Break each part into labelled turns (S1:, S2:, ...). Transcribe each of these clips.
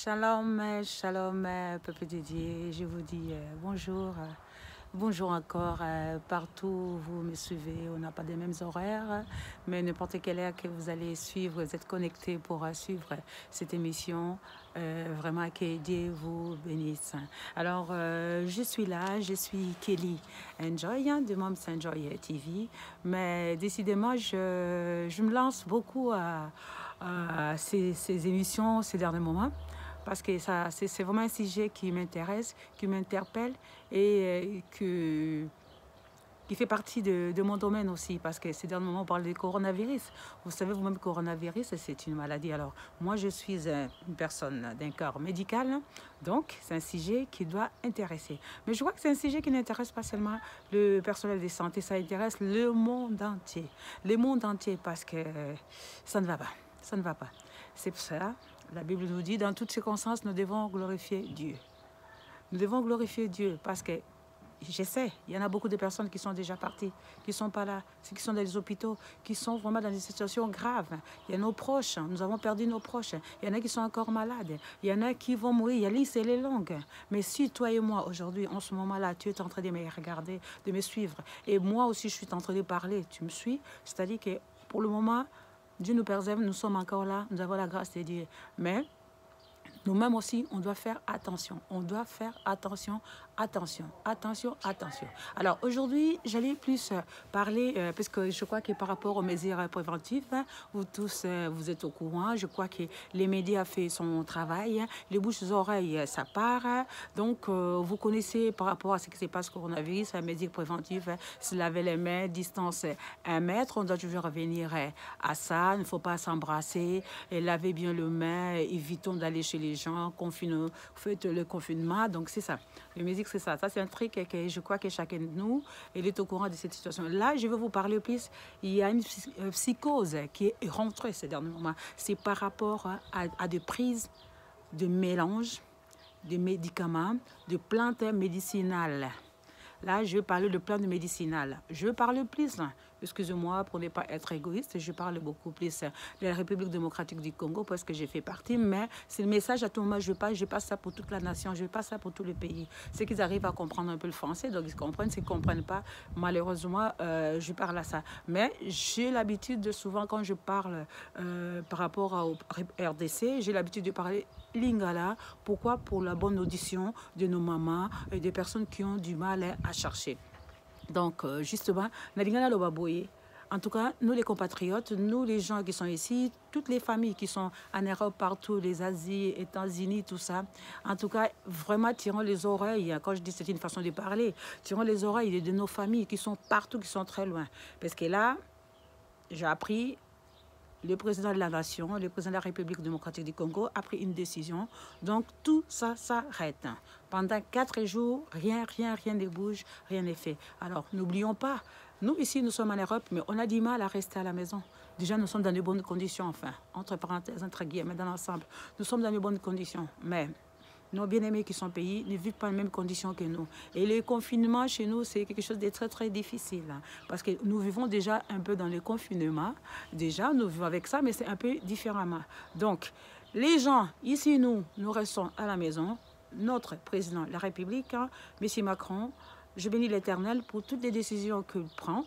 S1: Shalom, shalom, peuple de Dieu. Je vous dis bonjour. Bonjour encore, partout où vous me suivez, on n'a pas les mêmes horaires, mais n'importe quelle heure que vous allez suivre, vous êtes connectés pour suivre cette émission. Vraiment que Dieu vous bénisse. Alors, je suis là, je suis Kelly Enjoy de Moms Enjoy TV, mais décidément, je me lance beaucoup à ces émissions ces derniers moments. Parce que c'est vraiment un sujet qui m'intéresse, qui m'interpelle et qui fait partie de mon domaine aussi. Parce que ces derniers moments, on parle du coronavirus. Vous savez vous-même, le coronavirus, c'est une maladie. Alors, moi, je suis une personne d'un corps médical. Donc, c'est un sujet qui doit intéresser. Mais je vois que c'est un sujet qui n'intéresse pas seulement le personnel de santé. Ça intéresse le monde entier. Le monde entier, parce que ça ne va pas. Ça ne va pas. C'est pour ça. La Bible nous dit, dans toutes circonstances, nous devons glorifier Dieu. Nous devons glorifier Dieu parce que, je sais, il y en a beaucoup de personnes qui sont déjà parties, qui ne sont pas là, qui sont dans les hôpitaux, qui sont vraiment dans des situations graves. Il y a nos proches, nous avons perdu nos proches. Il y en a qui sont encore malades. Il y en a qui vont mourir. Il y a la liste, elle est longue. Mais si toi et moi, aujourd'hui, en ce moment-là, tu es en train de me regarder, de me suivre, et moi aussi, je suis en train de parler, tu me suis, c'est-à-dire que pour le moment, Dieu nous préserve, nous sommes encore là, nous avons la grâce de Dieu. Mais nous-mêmes aussi, on doit faire attention. On doit faire attention, attention, attention, attention. Alors aujourd'hui, j'allais plus parler, parce que je crois que par rapport aux mesures préventives, vous tous, vous êtes au courant. Je crois que les médias ont fait son travail. Les bouches-oreilles, ça part. Donc, vous connaissez par rapport à ce qui se passe au coronavirus, les mesures préventives, se laver les mains, distance 1 mètre. On doit toujours revenir à ça. Il ne faut pas s'embrasser, laver bien les mains, évitons d'aller chez les gens, faites le confinement. Donc, c'est ça. La musique, c'est ça. Ça, c'est un truc que je crois que chacun de nous est au courant de cette situation. Là, je vais vous parler plus. Il y a une psychose qui est rentrée ces derniers moments. C'est par rapport à des prises de mélange de médicaments, de plantes médicinales. Là, je vais parler de plantes médicinales. Je parle plus, excusez-moi pour ne pas être égoïste, je parle beaucoup plus de la République démocratique du Congo parce que j'ai fait partie, mais c'est le message à tout moment, je passe ça pour toute la nation, je passe ça pour tous les pays. C'est qu'ils arrivent à comprendre un peu le français, donc ils comprennent, s'ils ne comprennent pas, malheureusement, je parle à ça. Mais j'ai l'habitude de souvent, quand je parle par rapport au RDC, j'ai l'habitude de parler lingala. Pourquoi? Pour la bonne audition de nos mamans et des personnes qui ont du mal à chercher. Donc, justement, en tout cas, nous les compatriotes, nous les gens qui sont ici, toutes les familles qui sont en Europe, partout, les Asies, les États-Unis, tout ça, en tout cas, vraiment, tirons les oreilles. Quand je dis c'est une façon de parler, tirons les oreilles de nos familles qui sont partout, qui sont très loin. Parce que là, j'ai appris, le président de la nation, le président de la République démocratique du Congo a pris une décision. Donc, tout ça s'arrête. Pendant 4 jours, rien ne bouge, rien n'est fait. Alors, n'oublions pas, nous ici, nous sommes en Europe, mais on a du mal à rester à la maison. Déjà, nous sommes dans de bonnes conditions, enfin, entre parenthèses, entre guillemets, dans l'ensemble. Nous sommes dans de bonnes conditions, mais nos bien-aimés qui sont au pays ne vivent pas les mêmes conditions que nous. Et le confinement chez nous, c'est quelque chose de très difficile. Parce que nous vivons déjà un peu dans le confinement. Déjà, nous vivons avec ça, mais c'est un peu différemment. Donc, les gens, ici, nous restons à la maison. Notre président de la République, M. Macron, je bénis l'Éternel pour toutes les décisions qu'il prend,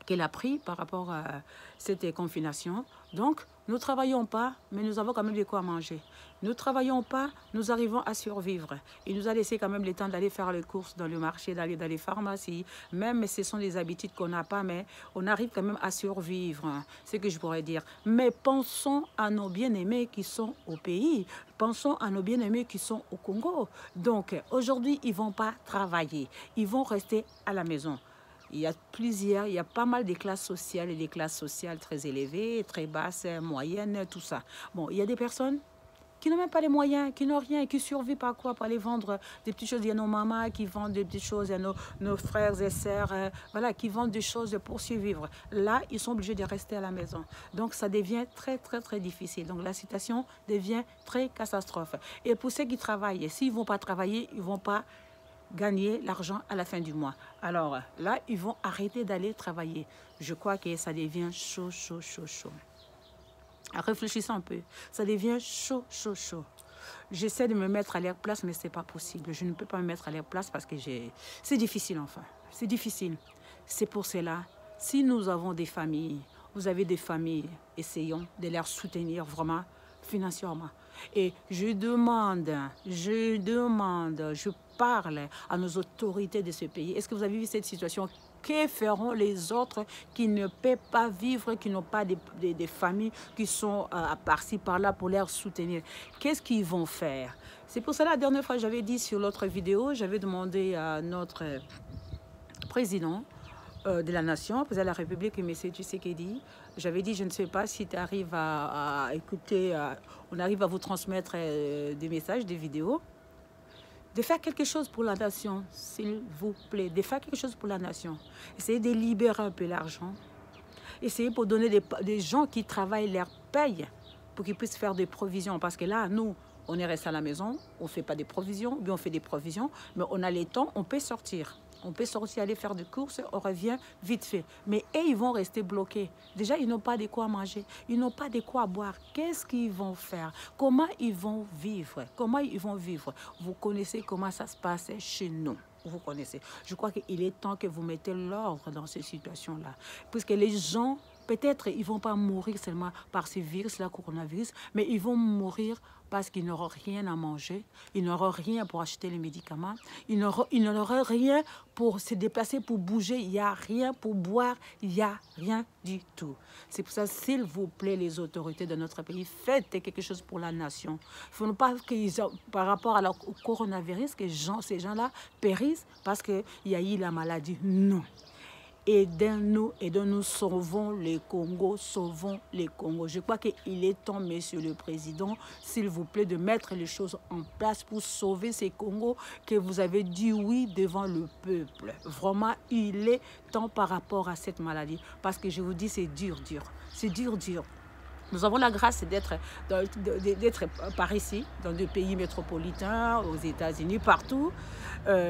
S1: qu'elle a pris par rapport à cette confination. Donc, nous ne travaillons pas, mais nous avons quand même de quoi manger. Nous ne travaillons pas, nous arrivons à survivre. Il nous a laissé quand même le temps d'aller faire les courses dans le marché, d'aller dans les pharmacies. Même ce sont des habitudes qu'on n'a pas, mais on arrive quand même à survivre. C'est ce que je pourrais dire. Mais pensons à nos bien-aimés qui sont au pays. Pensons à nos bien-aimés qui sont au Congo. Donc, aujourd'hui, ils ne vont pas travailler. Ils vont rester à la maison. Il y a pas mal de classes sociales et des classes sociales très élevées, très basses, moyennes, tout ça. Bon, il y a des personnes qui n'ont même pas les moyens, qui n'ont rien, qui survivent par quoi? Par aller vendre des petites choses. Il y a nos mamans qui vendent des petites choses, il y a nos frères et sœurs, voilà, qui vendent des choses pour survivre. Là, ils sont obligés de rester à la maison. Donc, ça devient très difficile. Donc, la situation devient très catastrophe. Et pour ceux qui travaillent, s'ils ne vont pas travailler, ils ne vont pas gagner l'argent à la fin du mois. Alors là, ils vont arrêter d'aller travailler. Je crois que ça devient chaud. Réfléchissez un peu. Ça devient chaud. j'essaie de me mettre à leur place, mais ce n'est pas possible. Je ne peux pas me mettre à leur place parce que c'est difficile, enfin. C'est difficile. C'est pour cela, si nous avons des familles, vous avez des familles, essayons de les soutenir vraiment financièrement. Et je parle à nos autorités de ce pays. Est-ce que vous avez vu cette situation? Que feront les autres qui ne peuvent pas vivre, qui n'ont pas des familles qui sont par-ci, par-là pour les soutenir? Qu'est-ce qu'ils vont faire? C'est pour cela, la dernière fois, j'avais dit sur l'autre vidéo, j'avais demandé à notre président de la nation, président de la République, M. Tshisekedi, j'avais dit, je ne sais pas si tu arrives à écouter, on arrive à vous transmettre des messages, des vidéos, de faire quelque chose pour la nation, s'il vous plaît, de faire quelque chose pour la nation. Essayez de libérer un peu l'argent. Essayez pour donner des gens qui travaillent leur paye pour qu'ils puissent faire des provisions. Parce que là, nous, on est resté à la maison, on ne fait pas des provisions, bien on fait des provisions, mais on a les temps, on peut sortir. On peut sortir, aller faire des courses, on revient vite fait. Mais eux, ils vont rester bloqués. Déjà, ils n'ont pas de quoi manger, ils n'ont pas de quoi boire. Qu'est-ce qu'ils vont faire? Comment ils vont vivre? Comment ils vont vivre? Vous connaissez comment ça se passe chez nous. Vous connaissez. Je crois qu'il est temps que vous mettez l'ordre dans ces situations-là. Puisque les gens, peut-être, ils ne vont pas mourir seulement par ce virus, le coronavirus, mais ils vont mourir parce qu'ils n'auront rien à manger, ils n'auront rien pour acheter les médicaments, ils n'auront rien pour se déplacer, pour bouger, il n'y a rien pour boire, il n'y a rien du tout. C'est pour ça, s'il vous plaît, les autorités de notre pays, faites quelque chose pour la nation. Il ne faut pas que, par rapport au coronavirus, que ces gens-là périssent parce qu'il y a eu la maladie. Non. Aidons-nous, sauvons les Congos, sauvons les Congos. Je crois qu'il est temps, Monsieur le Président, s'il vous plaît, de mettre les choses en place pour sauver ces Congos, que vous avez dit oui devant le peuple. Vraiment, il est temps par rapport à cette maladie. Parce que je vous dis, c'est dur, dur. C'est dur, dur. Nous avons la grâce d'être par ici, dans des pays métropolitains, aux États-Unis, partout.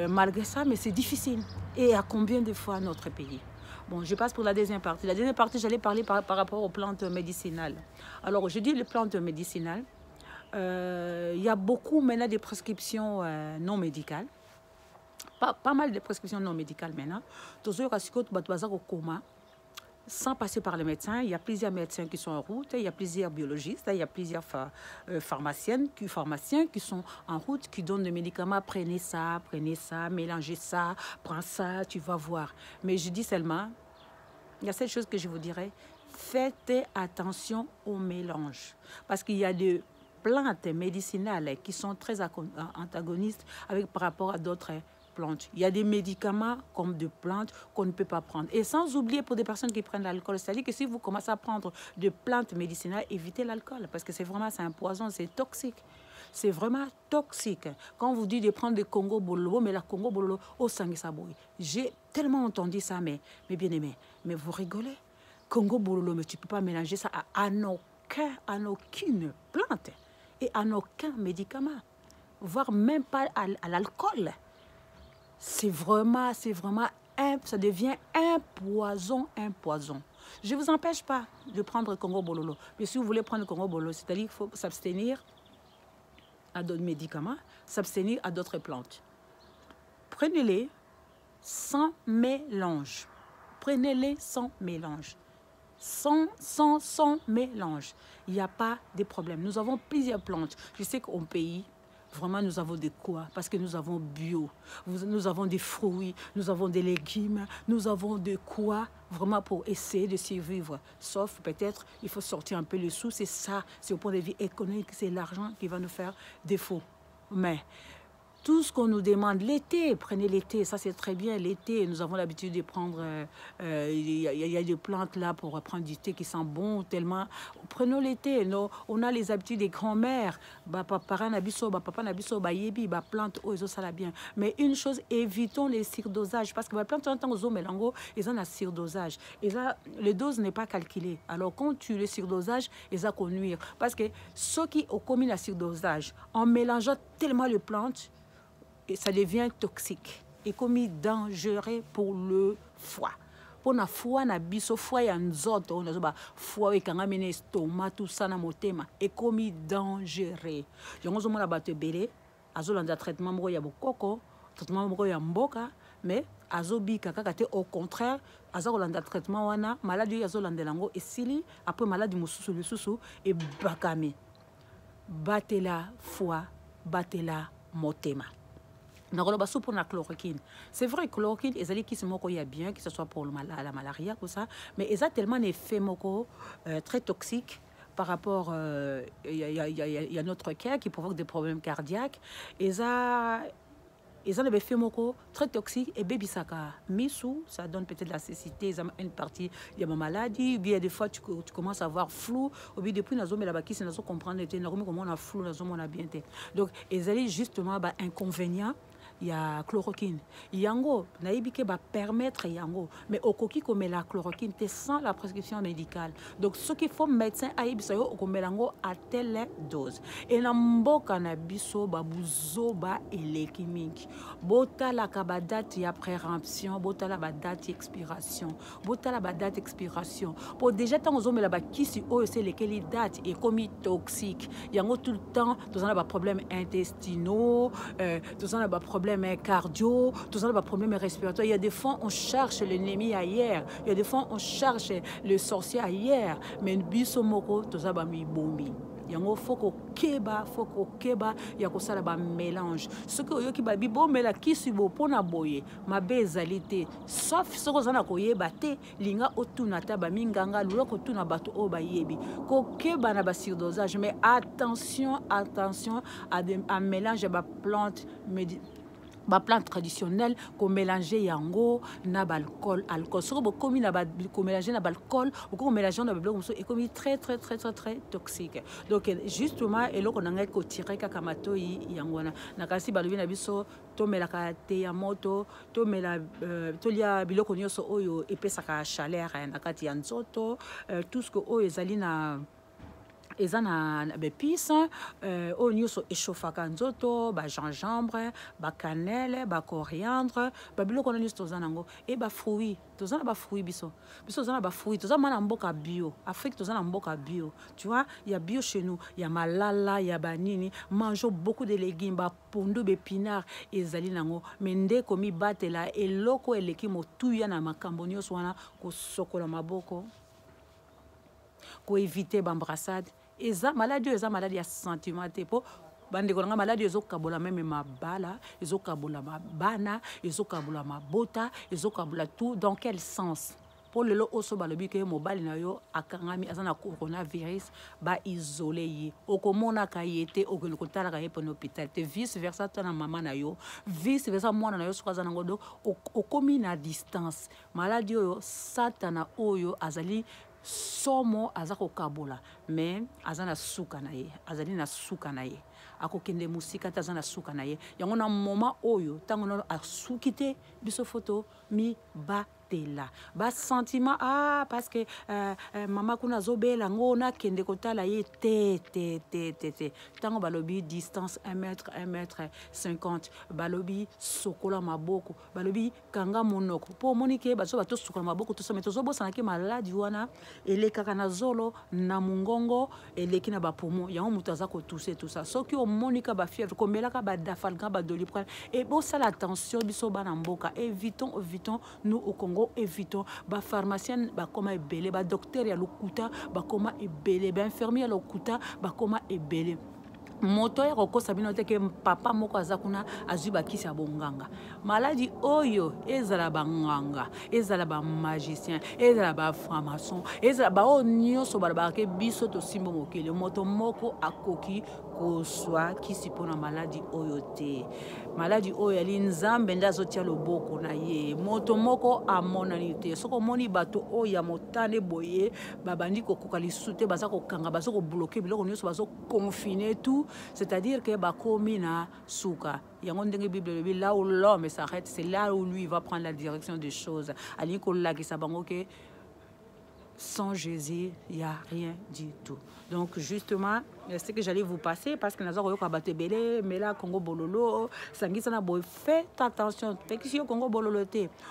S1: Malgré ça, mais c'est difficile. Et à combien de fois notre pays? Bon, je passe pour la deuxième partie. La deuxième partie, j'allais parler par rapport aux plantes médicinales. Alors, je dis les plantes médicinales. Il y a beaucoup maintenant de prescriptions non médicales. Pas mal de prescriptions non médicales maintenant. Toujours à ce que au coma. Sans passer par les médecins, il y a plusieurs médecins qui sont en route, il y a plusieurs biologistes, il y a plusieurs pharmaciens qui sont en route, qui donnent des médicaments. Prenez ça, mélangez ça, prends ça, tu vas voir. Mais je dis seulement, il y a cette chose que je vous dirais, faites attention au mélange. Parce qu'il y a des plantes médicinales qui sont très antagonistes par rapport à d'autres plantes. Il y a des médicaments comme des plantes qu'on ne peut pas prendre. Et sans oublier pour des personnes qui prennent l'alcool, c'est-à-dire que si vous commencez à prendre des plantes médicinales, évitez l'alcool parce que c'est un poison, c'est toxique. C'est vraiment toxique. Quand on vous dit de prendre des Congo Bololo, mais la Congo Bololo au Sangisaboui. J'ai tellement entendu ça, mais bien aimé. Mais vous rigolez? Congo Bololo, mais tu ne peux pas mélanger ça à aucune plante et à aucun médicament, voire même pas à l'alcool. C'est vraiment, ça devient un poison. Je ne vous empêche pas de prendre le Congo Bololo. Mais si vous voulez prendre le Congo Bololo, c'est-à-dire qu'il faut s'abstenir à d'autres médicaments, s'abstenir à d'autres plantes. Prenez-les sans mélange. Prenez-les sans mélange. Sans mélange. Il n'y a pas de problème. Nous avons plusieurs plantes. Je sais qu'au pays, vraiment, nous avons de quoi? Parce que nous avons bio, nous avons des fruits, nous avons des légumes, nous avons de quoi vraiment pour essayer de survivre. Sauf peut-être, il faut sortir un peu le sous, c'est ça, c'est au point de vue économique, c'est l'argent qui va nous faire défaut. Mais tout ce qu'on nous demande, l'été, prenez l'été, ça c'est très bien, l'été, nous avons l'habitude de prendre, il y a des plantes là pour prendre du thé qui sent bon tellement, prenons l'été, on a les habitudes des grands-mères, papa nabiso, papa nabiso, yebi, plante, ça la bien. Mais une chose, évitons les surdosages, parce que plante en tant que mélango, ils ont un surdosage, et ça, les doses n'est pas calculée. Alors quand tu le surdosage, ils ont qu'on nuire, parce que ceux qui ont commis la surdosage, en mélangeant tellement les plantes, et ça devient toxique et commis dangereux pour le foie. pona foi na biso foi ya nzoto nazo ba foi ekanga mine estomac tout ça na motema ekomi dangereux yango zo mona bato ebele azolanda traitement moko ya bokoko traitement moko ya mboka mais azobika kaka te au contraire azakolanda traitement wana maladie azolandela yango esili après maladie mosusu lisusu ebakami batela foi batela motema. Pour la chloroquine. C'est vrai que chloroquine, ils qui se moquent bien, que ce soit pour la malaria, tout ça, mais ils ont tellement d'effets très toxiques par rapport, il y a notre cœur qui provoque des problèmes cardiaques. Ils ont des effets très toxiques et baby saka misou, ça donne peut-être la cécité, une partie il y a ma maladie, ou bien des fois tu commences à avoir flou, ou bien depuis nazo mais là-bas qui c'est nazo comprendre comment on a flou, nazo on a bien. Donc ils allaient justement inconvénients. Il y a chloroquine. Yango, naïbike va permettre yango, mais au coquille comme la chloroquine, c'est sans la prescription médicale. Donc ce qu'il faut médecin aïbisayo comme lango à telle dose. Et nambo cannabis babuzo ba elekimik. Bota la kabadate ya préemption, bota la badate expiration, bota la badate expiration. Pour déjà tant aux hommes là-bas qui si oh c'est lesquels date et comme toxique. Yango tout le temps, tous on a des problèmes intestinaux, tous on a des problèmes cardio, tout ça, problème respiratoire. Il y a des fois, on cherche l'ennemi ailleurs. Il y a des fois, on cherche le sorcier ailleurs. Mais bisomoko, tout ça, mi bombi. Il y a un faut keba, il y a ça là mélange. Ce que yo ki ba bibo mais la ki subo pona boye, ma bezalité. Sauf ce que ça ko yeba te, linga otuna ta ba minganga lulo ko tuna bato o ba yebi. Ko keba na ba surdosage, mais attention à mélange ba plante ba plante traditionnelle qu'on mélange yango na alcool ce que comme na ba qu'on mélange na alcool ou qu'on mélange na bloc et comme très toxique. Donc justement et là on a ko tirer kaka matoi yango na kasi balobi na biso to melaka te ya moto to mela to lia biloko nyoso oyo epesaka chaleur na kati ya nzoto tout ce que oyo ezali na ezana bepis o nyoso echauffaka nzoto ba gingembre ba cannelle ba coriandre ba biloko na nyoso tozanango e ba fruits tozana ba fruits biso tozana ba fruits tozana mana mboka bio Afrique tozana mboka bio tu vois il y a bio chez nous il y a malala il y a banini mangeons beaucoup de légumes ba pondu bépinard ezali nango mende komi batela eloko eleki motuya na makambo nyoso wana ko sokola maboko ko éviter bambrassade. Eza maladie ya sentiment po bande kolanga maladie ezokabola même mabala ezokabola mabana ezokabola mabota ezokabola tout dans quel sens pour le oso balobi ke mobali na yo akangami azana coronavirus ba isolé yi okomona kayete okolokotala kaye pour l'hôpital te vice versa tana mama na yo vice versa mwana na yo sokaza ngodo okomi na distance maladie yo satana oyo azali somo azako kabola mais azana suka na ye azali na suka na ye akokende musika tazana suka na ye yango na moment oyo tango na asukite biso photo mi batela ba sentiment parce que mama kuna zobela ngona kende kotala ye te tango balobi distance 1 mètre 1m50 balobi sokola maboko balobi kanga monoko po monike bazo bato sokola maboko to someto zobosa na ke maladi wana elekaka na zolo na mungongo eleki na ba poumon yango mutu azako tousser tout ça soki o monika ba fièvre komelaka ba dafalga ba doliprane et bon ça l'attention biso bana mboka évitons nous au Congo évitons ba pharmacien ba koma ebele ba docteur ya lokuta ba koma ebele ba infirmier ya lokuta ba koma ebele moto ya kokosa bino te ke papa moko azakuna azuba kisi ya bonganga maladie oyo ezala banganga ezala ba magicien ezala ba franc-maçon ezala ba onyoso ba ke biso to simbo mokele moto moko akoki kozwa kisi pona maladie oyo te maladie oyo ali nzambe ndazo tia loboko na ye moto moko amonani te soko moni bato oyo ya motane boye babandi kokoka lisute baza kokanga baza ko bloquer biloko nyoso baza confiner tout c'est-à-dire que bakomi na suka yango ndenge Bible dit là où l'homme s'arrête c'est là où lui va prendre la direction des choses ali ko lakisa bango ke sans Jésus, il n'y a rien du tout. Donc, justement, c'est que j'allais vous passer parce que nous avons eu mais là, Congo Bololo, Sangisana Boy, faites attention. Fait que si au Congo Bololo,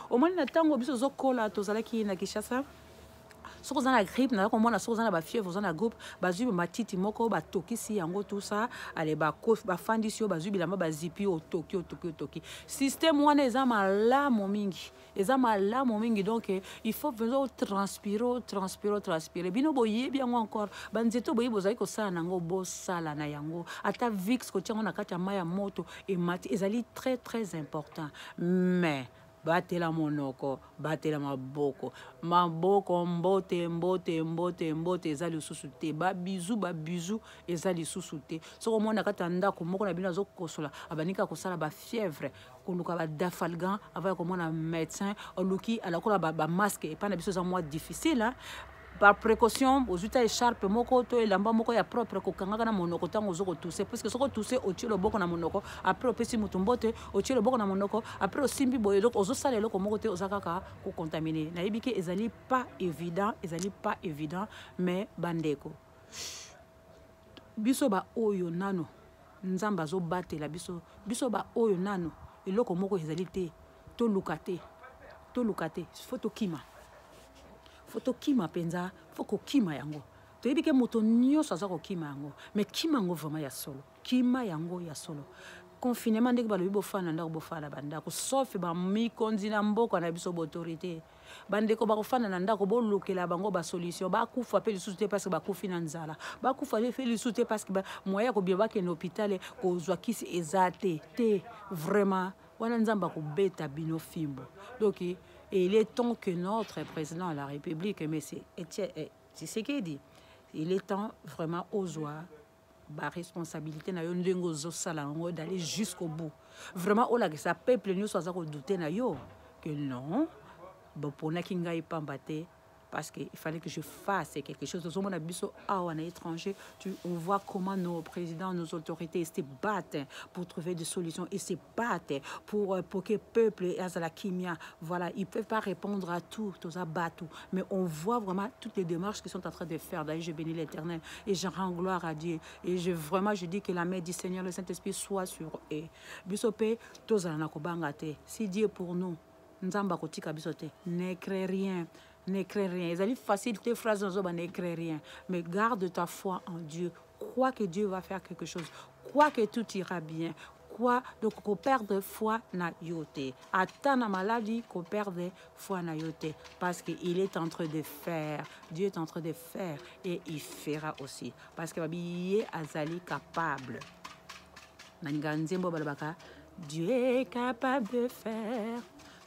S1: au moins, le temps où vous avez Zokola, Tozalaki, Nakishasa, soko za na grippe na komona soko za na ba fièvre za na groupe bazui matiti moko ba tokisi yango tout ça ale ba kof ba fandisi yo bazui bilamba ba zipi o toki système wana eza malamu mingi donc il faut vraiment transpirer bino boye bien encore banzeto boye bozali ko sala nango bo sala na yango ata vix ko tiango na kati ya maya moto et mati ezali très important mais batela monoko, batela maboko, mbote, ezali lisusu te, ba bizu, ezali lisusu te. Soko mona kata ndako moko na bino azo kosola, abanika kosala ba fièvre, koluka ba dafalgan, avant komona médecin, oluki alakola ba masque et pas na biso za moi difficile hein. Par précaution, aux uta écharpe moko to elamba moko ya propre ko kangaka na monoko tango zoko tousser parce que soko tousser au tiro boko na monoko après opesi mutumbote au tiro boko na monoko après osimbi boye donc ozo sala eloko moko te ozakaka ko contaminer na yebiki ezali pas évident mais bandeko biso ba oyo nano nzamba zo batela biso ba oyo nano eloko moko ezali te to lukate faut kima foto kima penza foko kima yango to yebike moto nyonso aza kokima yango mais kima yango vraiment ya solo kima yango ya solo confinement ndenge balobi bofana ndako bofala bandako sauf ba mikonzi na mboka na biso autorité bandeko bakofana na ndako bolukela bango ba solution bakufa pe lisusu te parce que bakufi na nzala bakufa pe lisusu te parce que moya ko bien bakende hôpital kozwa kisi ezate te vraiment wana nzamba ko beta bino fimbo donc et il est temps que notre président de la République, mais c'est ce qu'il dit, il est temps vraiment aux joies, la responsabilité d'aller jusqu'au bout. Vraiment, on a que ça peuple nous soit douter que non, bon pour n'a qui n'aille pas battre parce qu'il fallait que je fasse quelque chose. Dans mon abisso à l'étranger, on voit comment nos présidents, nos autorités se battent pour trouver des solutions et se battent pour que le peuple et la kimia, voilà, ils ne peuvent pas répondre à tout, aux abattus, mais on voit vraiment toutes les démarches qu'ils sont en train de faire. D'ailleurs, je bénis l'Éternel et je rends gloire à Dieu. Et je dis que la main du Seigneur, le Saint-Esprit, soit sur eux. Bisopé, tous en akobangate. Si Dieu pour nous, nzamba kotika bisote, ne crée rien. N'écris rien. Ils allaient faciliter phrase dans n'écris rien. Mais garde ta foi en Dieu. Crois que Dieu va faire quelque chose. Crois que tout ira bien. Crois donc qu'on perde foi na yote. Attends la maladie qu'on perde foi na yote. Parce qu'il est en train de faire. Dieu est en train de faire. Et il fera aussi. Parce que il est azali capable. Dieu est capable de faire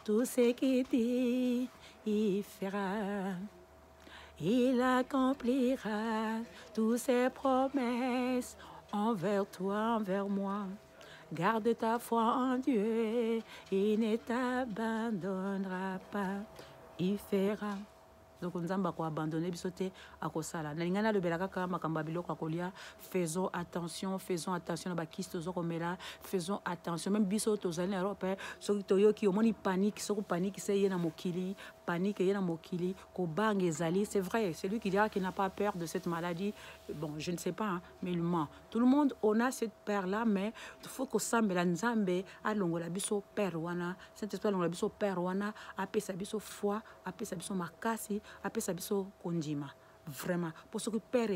S1: tout ce qu'il dit. Il fera, il accomplira toutes ses promesses envers toi, envers moi. Garde ta foi en Dieu, il ne t'abandonnera pas. Il fera. Donc nous avons abandonné bisoté à kosala. Na lingana le belaka ka makamba biloko akolia. Faisons attention na bakiste zokomela. Faisons attention même biso tozali na Europe. Soki toyoki omoni panique, soko panique c'est yena mokili, panique yena mokili ko bang ezali. C'est vrai, c'est lui qui dira qu'il n'a pas peur de cette maladie. Bon, je ne sais pas hein, mais il ment. Tout le monde on a cette peur là mais il faut que sambela nzambe alongola biso peur wana. Saint-Esprit alongola biso peur wana, apesa biso foi, apesa biso makasi. Après ça, kondima. Vraiment. Pour ce que père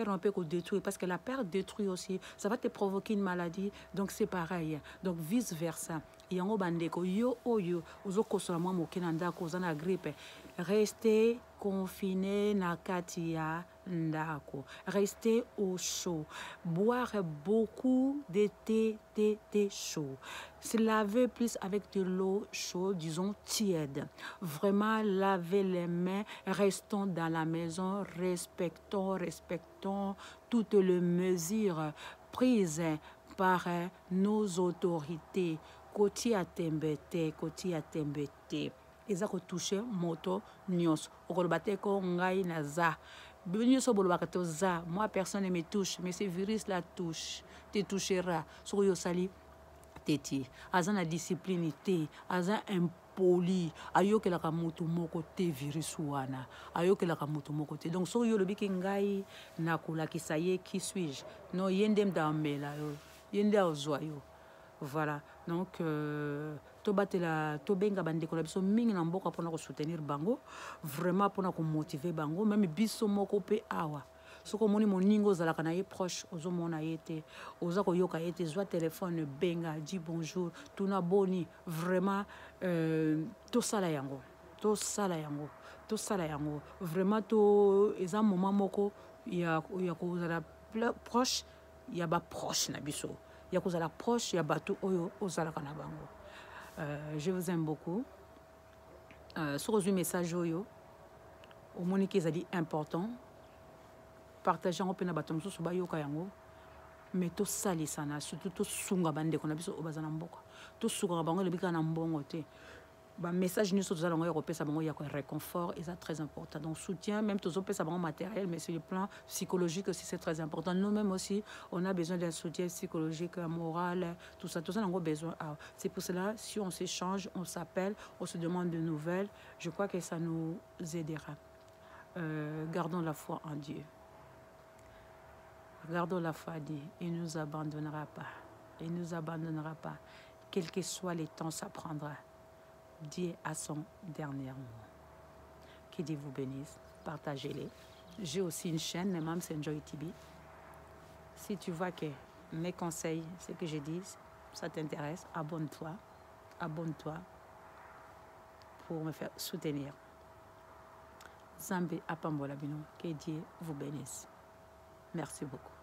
S1: on peut détruire. Parce que la peur détruit aussi. Ça va te provoquer une maladie. Donc c'est pareil. Donc vice versa. Yango bandeko yo oyo ozo kosola mwa moke na ndako ozana grippe. Restez confinés na kati ya ndako. Restez au chaud. Boire beaucoup de thé chaud. Se laver plus avec de l'eau chaude, disons tiède. Vraiment laver les mains. Restons dans la maison. Respectons toutes les mesures prises par nos autorités. Koti a tembete. Eza ko toucher moto nyos. Okolobate ko ngai na za. Nyonso bolobaka to za. Moi personne ne me touche, mais ce virus la touche. Te touchera. Soko yo sali teti. Aza na discipline te. Aza poli ayokelaka moto moko te virus wana ayokelaka moto moko te donc soki yo lobiki ngai nakolakisa ye qui suis-je non ye nde mda amela yo ye nde azwa yo voilà donc tobenga bandeko na biso mingi na mboka mpona kosoutenir bango vraiment mpona komotive bango même biso moko mpe awa soki omoni moninga ozalaka na ye proche ozomona ye te oza koyoka ye te zwa telefone benga di bonjour tuna boni vraiment tosala yango vraiment eza moment moko ya kozala proche ya baproche na biso ya kozala proche ya bato oyo ozalaka na bango. Je vous aime beaucoup. Soki ozwi message oyo omoni ki ezali important partage yango mpe na bato mosusu bayoka yango mais tosalisana surtout tosunga bandeko na biso oyo baza na mboka tosungaka bango elobi kaka na mbongo te bamessage nyonso toza nango ya kopesa bango ya réconfort eza très important donc soutien même tozopesa bango matériel mais sur le plan psychologique aussi c'est très important nous-mêmes aussi on a besoin d'un soutien psychologique moral tout ça nango besoin c'est pour cela si on s'échange on s'appelle on se demande de nouvelles je crois que ça nous aidera. Gardons la foi en Dieu. Gardons la foi à Dieu. Il ne nous abandonnera pas. Il ne nous abandonnera pas. Quel que soit les temps, ça prendra. Dieu a son dernier mot. Que Dieu vous bénisse. Partagez-les. J'ai aussi une chaîne, Mams Enjoy TV. Si tu vois que mes conseils, ce que je dis, ça t'intéresse, abonne-toi. Abonne-toi pour me faire soutenir. Zambe Apambola Bino. Que Dieu vous bénisse. Merci beaucoup.